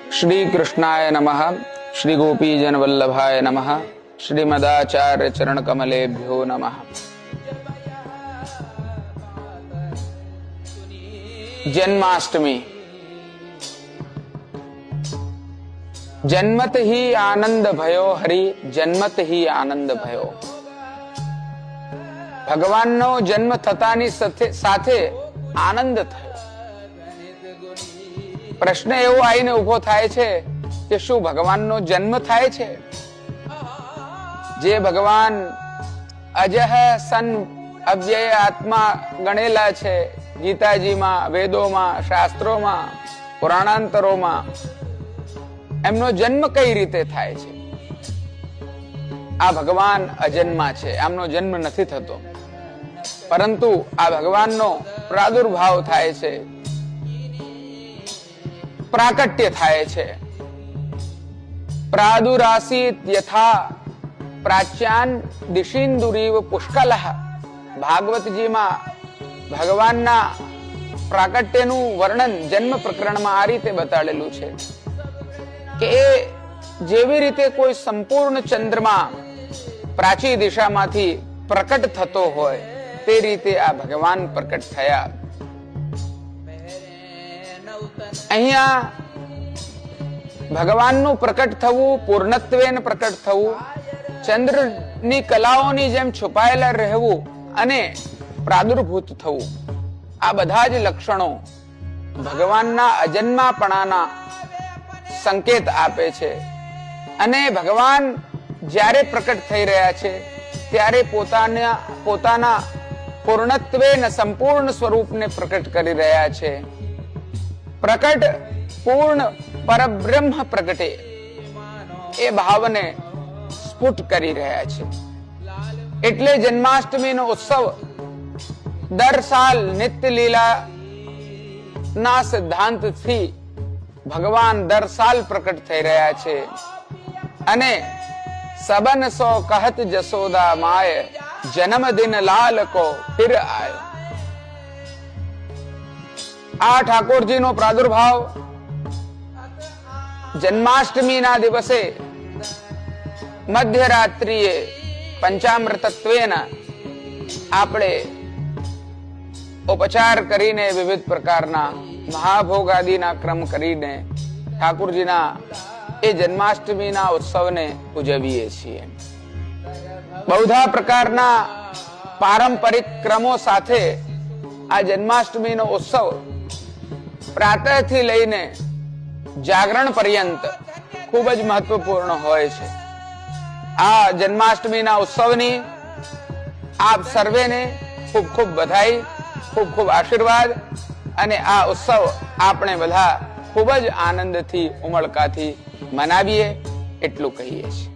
श्री कृष्णाय नमः। श्री गोपीजन वल्लभाय नमः। श्रीमदाचार्य चरण कमलेभ्यो नमः। जन्माष्टमी जन्मत ही आनंद भयो हरि, जन्मत ही आनंद भयो। ભગવાનનો જન્મ થતાની સાથે આનંદ થયો। પ્રશ્ન એવો આવીને ઉભો થાય છે કે શું ભગવાનનો જન્મ થાય છે? જે ભગવાન અજહ સન અવ્યય આત્મા ગણેલા છે ગીતાજીમાં, વેદોમાં, શાસ્ત્રોમાં, પુરાણાંતરોમાં, એમનો જન્મ કઈ રીતે થાય છે? આ ભગવાન અજન્મા છે, આમનો જન્મ નથી થતો, પરંતુ આ ભગવાનનો પ્રાદુર્ભાવ થાય છે, પ્રાકટ્ય થાય છે। પ્રાદુરાસીત યથા પ્રાચ્યાન દિશિન્દુરીવ પુષ્કલઃ। ભાગવતજીમાં ભગવાનના પ્રાકટ્યનું વર્ણન જન્મ પ્રકરણમાં આ રીતે બતાડેલું છે કે એ જેવી રીતે કોઈ સંપૂર્ણ ચંદ્રમા પ્રાચી દિશામાંથી પ્રકટ થતો હોય તે રીતે આ ભગવાન પ્રકટ થયા। અહીંયા ભગવાનનું પ્રકટ થવું, પૂર્ણત્વેન પ્રકટ થવું, ચંદ્રની કલાઓની જેમ છુપાયેલા રહેવું અને પ્રાદુર્ભૂત થવું, આ બધા જ લક્ષણો ભગવાનના અજન્માપણાના સંકેત આપે છે। અને ભગવાન જ્યારે પ્રકટ થઈ રહ્યા છે ત્યારે પોતાના પૂર્ણત્વેના સંપૂર્ણ સ્વરૂપને પ્રકટ કરી રહ્યા છે। પ્રકટ પૂર્ણ પરબ્રહ્મ પ્રગટે એ ભાવને સ્ફુટ કરી રહ્યા છે। એટલે જન્માષ્ટમીનો ઉત્સવ દર સાલ નિત્ય લીલા ના સિદ્ધાંતથી ભગવાન દર સાલ પ્રકટ થઈ રહ્યા છે। અને સબન સો કહત જસોદા માય, જન્મદિન લાલ કો ફિર આયો। આ ઠાકોરજીનો પ્રાદુર્ભાવ જન્માષ્ટમીના દિવસે મધ્યરાત્રિએ પંચામૃતત્વેન આપણે ઉપચાર કરીને વિવિધ પ્રકારના મહાભોગાદિના ક્રમ કરીને ઠાકોરજીના એ જન્માષ્ટમીના ઉત્સવને ઉજવીએ છીએ। બહુધા પ્રકારના પારંપરિક ક્રમો સાથે આ જન્માષ્ટમીનો ઉત્સવ પ્રાતઃથી લઈને જાગરણ પર્યંત ખૂબ જ મહત્વપૂર્ણ હોય છે। આ જન્માષ્ટમીના ઉત્સવની આપ સર્વેને ખૂબ ખૂબ બધાઈ, ખૂબ ખૂબ આશીર્વાદ। અને આ ઉત્સવ આપણે બધા ખૂબ જ આનંદથી, ઉમળકાથી મનાવીએ એટલું કહીએ છીએ।